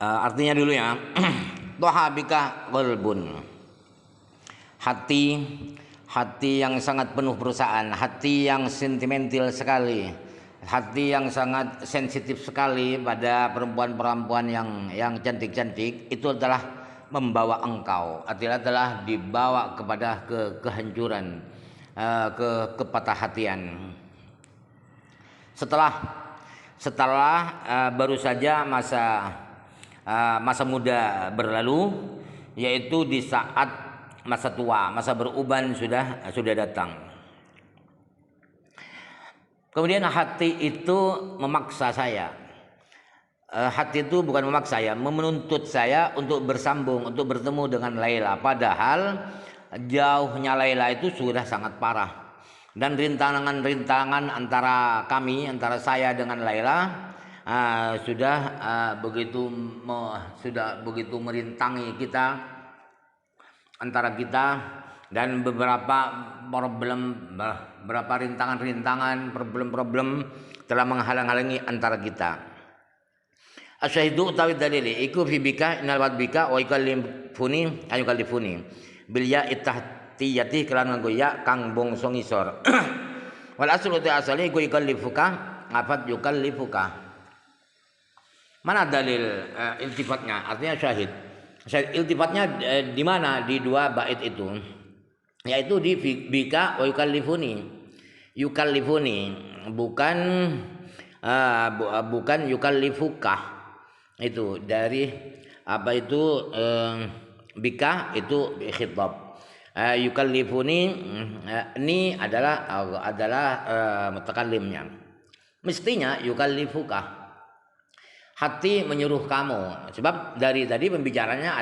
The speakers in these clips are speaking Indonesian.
Artinya dulu ya. Toha bika qalbun. Hati, hati yang sangat penuh perasaan, hati yang sentimental sekali, hati yang sangat sensitif sekali pada perempuan-perempuan yang cantik-cantik, itu adalah membawa engkau, artinya adalah dibawa kepada kehancuran, kepatah hatian. Setelah baru saja masa muda berlalu, yaitu di saat masa tua, masa beruban sudah datang. Kemudian hati itu memaksa saya. Hati itu bukan memaksa ya, menuntut saya untuk bersambung, untuk bertemu dengan Laila. Padahal jauhnya Laila itu sudah sangat parah. Dan rintangan-rintangan antara saya dengan Laila sudah begitu merintangi kita, antara kita, dan beberapa rintangan-rintangan, problem-problem telah menghalang-halangi antara kita. Asyahidu utawi dalili iku fi bika innal wad bika wa yukallifuni ayukallifuni bil ya ittahtiyati kelan nganggo ya kang bangsa ngisor. Wal aslu ta asali iku yukallifuka afat yukallifuka. Mana dalil iltifatnya? Artinya syahid. Iltifatnya di mana? Di dua bait itu, yaitu di bika wa yukallifuni, bukan yukallifuka. Itu dari apa itu bika itu khitab, yukallifuni ini adalah mutakallimnya. Mestinya yukallifuka, hati menyuruh kamu, sebab dari tadi pembicaranya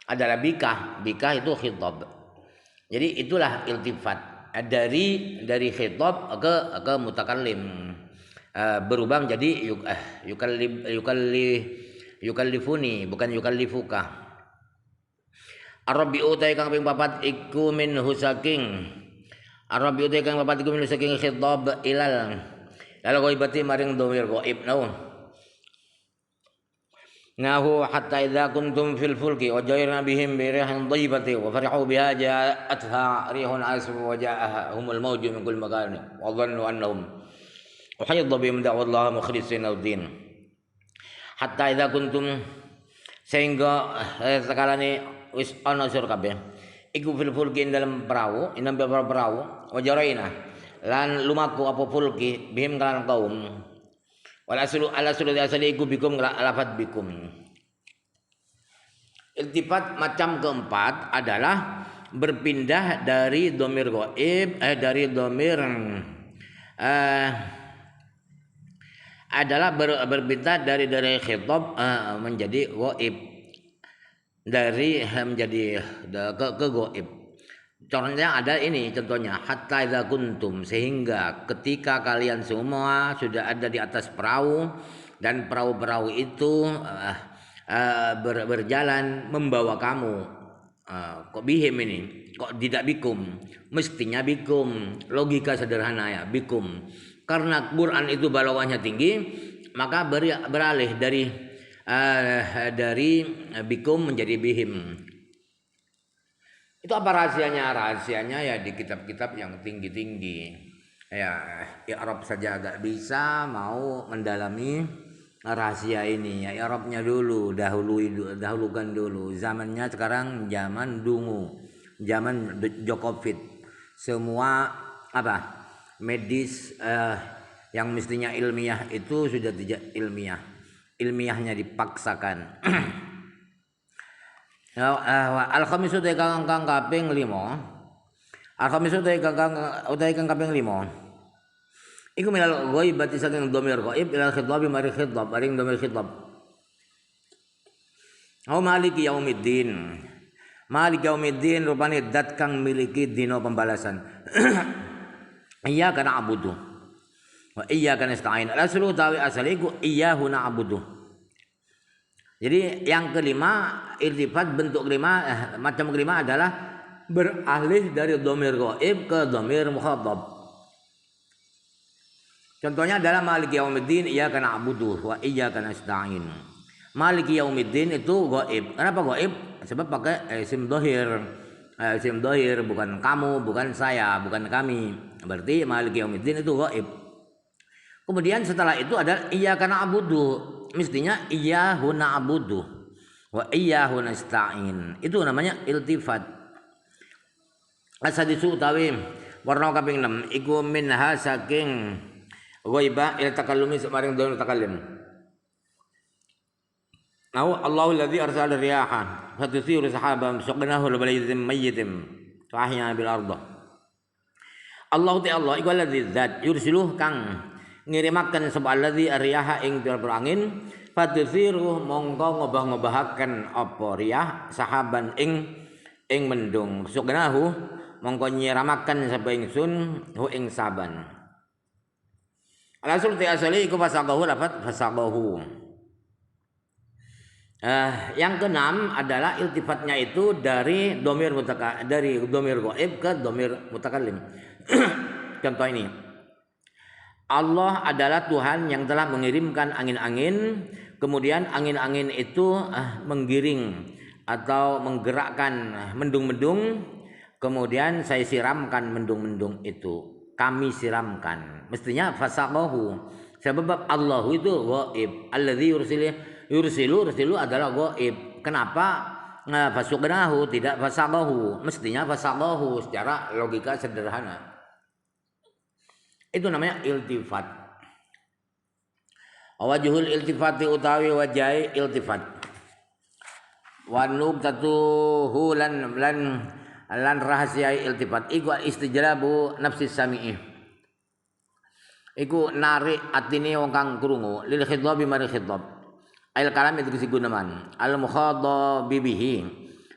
adalah bika itu khitab. Jadi itulah iltifat dari khitab ke mutakallim, berubah menjadi yukallifuni bukan yukallifuka. Arabiu ta kang ping papat iku min husaking, Arabiu ta kang papat iku min husaking khitab ilal ghaibati maring dhamir ghaib nahu hatta idza kuntum fil fulki wa jayrna bihim bi rihin dhaybati wa farihu biha ja'atha rihun asif wa ja'ahumul mawju min kulli makan wa dhannu annahum uhayda bihim da'wallaha mukhlishina ad-din. Hatta idza kuntum, sehingga sekalane wis ana sur kabeh iku fil fulki dalam perahu, wa jarayna lan lumaku apa fulki bihim kalan kaum, wal aslu asali iku bikum lafat bikum. Iltifat macam keempat adalah berpindah dari dhamir ghaib, dari dhamir adalah berpindah dari khitab menjadi ghaib, dari menjadi ke ghaib. Contohnya ada ini, contohnya hatta idza kuntum, sehingga ketika kalian semua sudah ada di atas perahu dan perahu-perahu itu berjalan membawa kamu. Kok bihim ini? Kok tidak bikum? Mestinya bikum. Logika sederhana ya, bikum. Karena Quran itu balawahnya tinggi, maka beralih dari bikum menjadi bihim. Itu apa rahasianya? Rahasianya ya di kitab-kitab yang tinggi-tinggi. Ya, Arab saja agak bisa, mau mendalami rahasia ini. Ya, Arabnya dulu, dahulukan dulu. Zamannya sekarang zaman dungu, zaman Jokovic. Semua apa? Medis yang mestinya ilmiah itu sudah tidak ilmiah. Ilmiahnya dipaksakan. Al-khamisu te kang kaping 5. Al-khamisu te kang kaping 5. Iku minal ghaibati saking dhamir ghaib ila khitab mari khitab maring dhamir khitab. Au maliki yaumiddin. Malik yaumiddin rupane dat kang miliki dina pembalasan. Iyyaka na'budu wa iyyaka nasta'in. Aslu tawi asali iku iyyahu na'budu. Jadi yang kelima, iltifat bentuk kelima, macam kelima adalah beralih dari dhamir ghaib ke dhamir mukhatab. Contohnya adalah Maliki Yaumiddin iyyaka na'budu wa iyyaka nasta'in. Maliki Yaumiddin itu gaib. Kenapa gaib? Sebab pakai isim dhahir. Isim dhahir bukan kamu, bukan saya, bukan kami. Berarti Maliki Yaumiddin itu gaib. Kemudian setelah itu ada iyyaka na'budu. Mestinya iyyahu na'budu wa iyyahu nasta'in. Itu namanya iltifat. Asadisu utawi warna kaping 6 iku minha saking ghaibah ila takallumi semaring daun takallim. Nau Allahu alladzi arsala riyaha fatuthiru sahaban suqnahu li baladin mayyitin fa ahya bil ardh. Allahu ta'ala iku alladzi zat yursiluh kang ngirimaken sapa alladzi riyaha ing pira-pira angin fatuthiru mongko ngobah-ngobahaken apa riyah sahaban ing mendung suqnahu mongko nyiramaken sapa ingsun hu ing saban. Al-asl ti asali iku fasaqahu lafat fasaqahu. Yang keenam adalah iltifatnya itu dari domir gaib ke domir mutakallim. Contoh ini. Allah adalah Tuhan yang telah mengirimkan angin-angin, kemudian angin-angin itu menggiring atau menggerakkan mendung-mendung, kemudian saya siramkan mendung-mendung itu. Kami siramkan. Mestinya fasaqahu. Sebab Allahu itu ghaib. Alladzi yursilu adalah ghaib. Kenapa fasuqnahu tidak fasaqahu? Mestinya fasaqahu secara logika sederhana. Itu namanya iltifat. Wajhul iltifati utawi wajai iltifat. Wa nubtatuhu lan rahasia iltifat iku istijlabu nafsi sami'i iku narik atine wong kang krungu lil khidhabi mari khidhab al kalam itu kisi gunaman al mukhadhabi bihi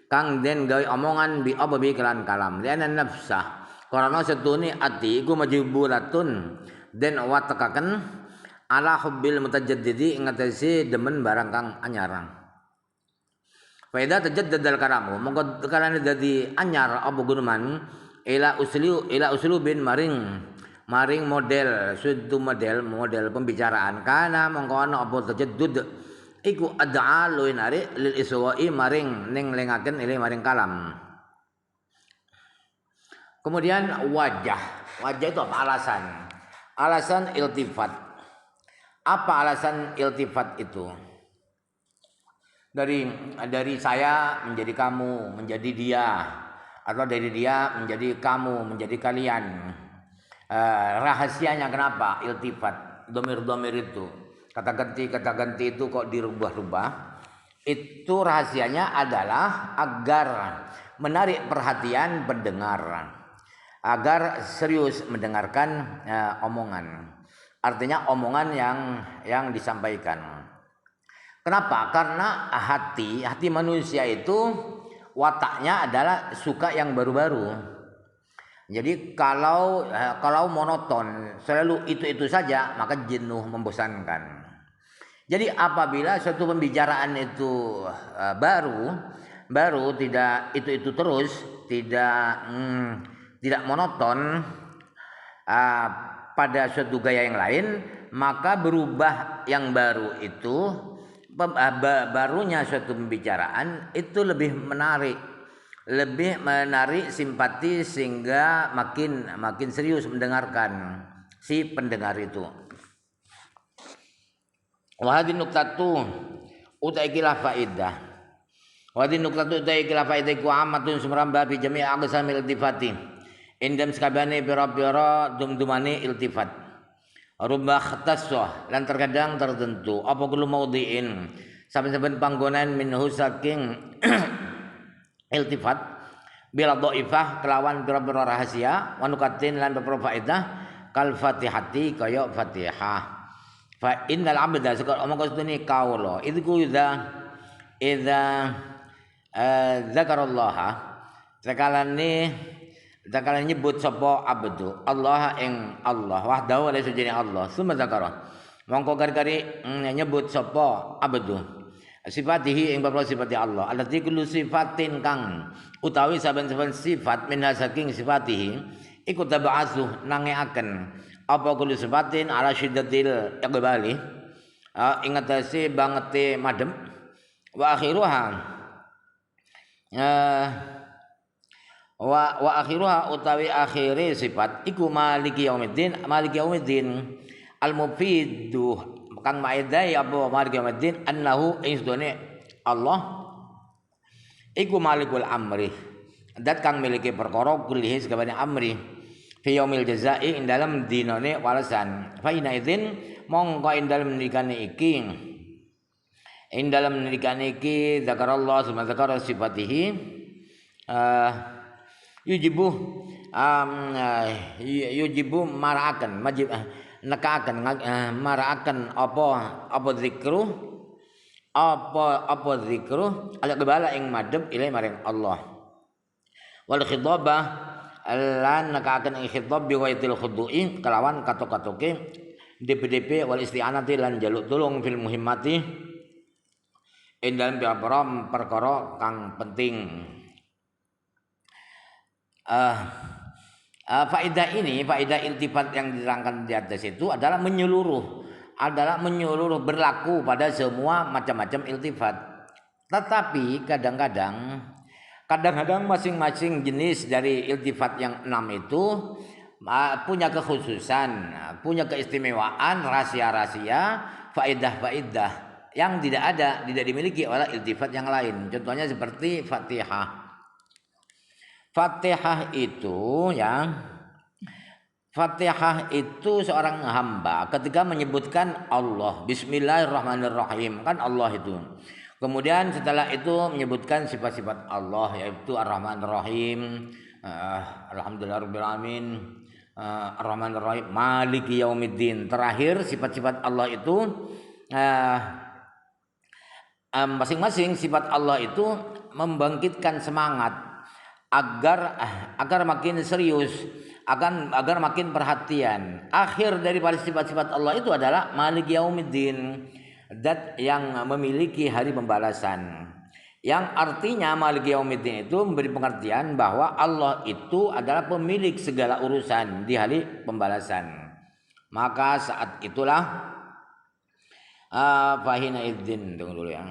kang den gawe omongan bi apa bi kelan kalam liana nafsah karena setune ati iku majibulatun den watekaken ala hubbil mutajaddidi ing atase demen barang kang anyar. Faida tajaddadal karamu mongko kalane dadi anyar apa guneman ila uslubin maring model suatu model pembicaraan kana mongko ana apa tajaddud iku ad'a luinari lil iswa'i maring ning lengaken ile maring kalam. Kemudian wajah itu apa alasan iltifat. Apa alasan iltifat itu? Dari saya menjadi kamu, menjadi dia, atau dari dia menjadi kamu, menjadi kalian. Rahasianya kenapa iltifat, domir itu, kata ganti itu kok dirubah-rubah? Itu rahasianya adalah agar menarik perhatian pendengar, agar serius mendengarkan omongan. Artinya omongan yang disampaikan. Kenapa? Karena hati manusia itu wataknya adalah suka yang baru-baru. Jadi kalau monoton selalu itu saja maka jenuh membosankan. Jadi apabila suatu pembicaraan itu baru tidak itu terus tidak monoton pada suatu gaya yang lain, maka berubah yang baru itu barunya suatu pembicaraan itu lebih menarik simpati sehingga makin serius mendengarkan si pendengar itu. Wa hadhihi nuqtatu utaikila faidah. Wa hadhihi nuqtatu utaikila faidah ku amatun sumramba fi jami' aqsamil iltifati. Indam sakabane pira-pira dumdumane iltifat. Rubah khtasah lan terkadang tertentu apa kulo maudhi'in saben-saben panggonan minhu saking iltifat bila dhaifah kelawan pira-pira rahasia wa nukatin lan pira faedah kal fatihati kaya fatihah fa innal abda sekar omong kostune kaula itu idza zakarallaha Zakala nyebut sapa abdu Allah ing Allah wahdahu la sujine Allah summa zakara mongko kari-kari nyebut sapa abdu sifatihi ing bapa sifati Allah allati kullu sifatin kang utawi saben-saben sifat min saking sifatihi iku tab'atsu nangeaken apa kulli sifatin ala syiddatil iqbali ingatasi bangete madem wa akhiruha wa akhiruha utawi akhire sifat iku maliki yaumiddin al mufidu kang maedai apa maliki yaumiddin annahu isdone Allah iku malikul amri dat kang miliki perkara kullihi sakabehane amri fi yaumil jazai ing dalam dinane walasan fa ina idzin mongko ing dalam nikane iki zakarallah summa zakara sifatihi yujibu maraakan majib nekaken maraakan apa zikru apa zikru ala kebala ing madhep ilai maring Allah wal khidabah lan nekaken ing khidab bi waitil khudu'i kelawan katok-katoke DPDP wal isti'anati lan jaluk tulung fil muhimmati ing dalem perkara kang penting. Faedah iltifat yang diterangkan di atas itu adalah menyeluruh berlaku pada semua macam-macam iltifat. Tetapi kadang-kadang masing-masing jenis dari iltifat yang 6 itu punya kekhususan, punya keistimewaan, rahasia-rahasia, faedah-faedah yang tidak dimiliki oleh iltifat yang lain. Contohnya seperti Fatihah. Fatihah itu seorang hamba ketika menyebutkan Allah, Bismillahirrahmanirrahim, kan Allah itu. Kemudian setelah itu menyebutkan sifat-sifat Allah yaitu Ar-Rahmanir-Rahim, Alhamdulillahirabbil alamin, Ar-Rahmanir-Rahim, Maliki yaumiddin. Terakhir sifat-sifat Allah itu masing-masing sifat Allah itu membangkitkan semangat agar makin serius, agar makin perhatian. Akhir dari sifat-sifat Allah itu adalah Maliki yaumiddin, zat yang memiliki hari pembalasan. Yang artinya Maliki yaumiddin itu memberi pengertian bahwa Allah itu adalah pemilik segala urusan di hari pembalasan. Maka saat itulah fahina idzin, tunggu dulu ya.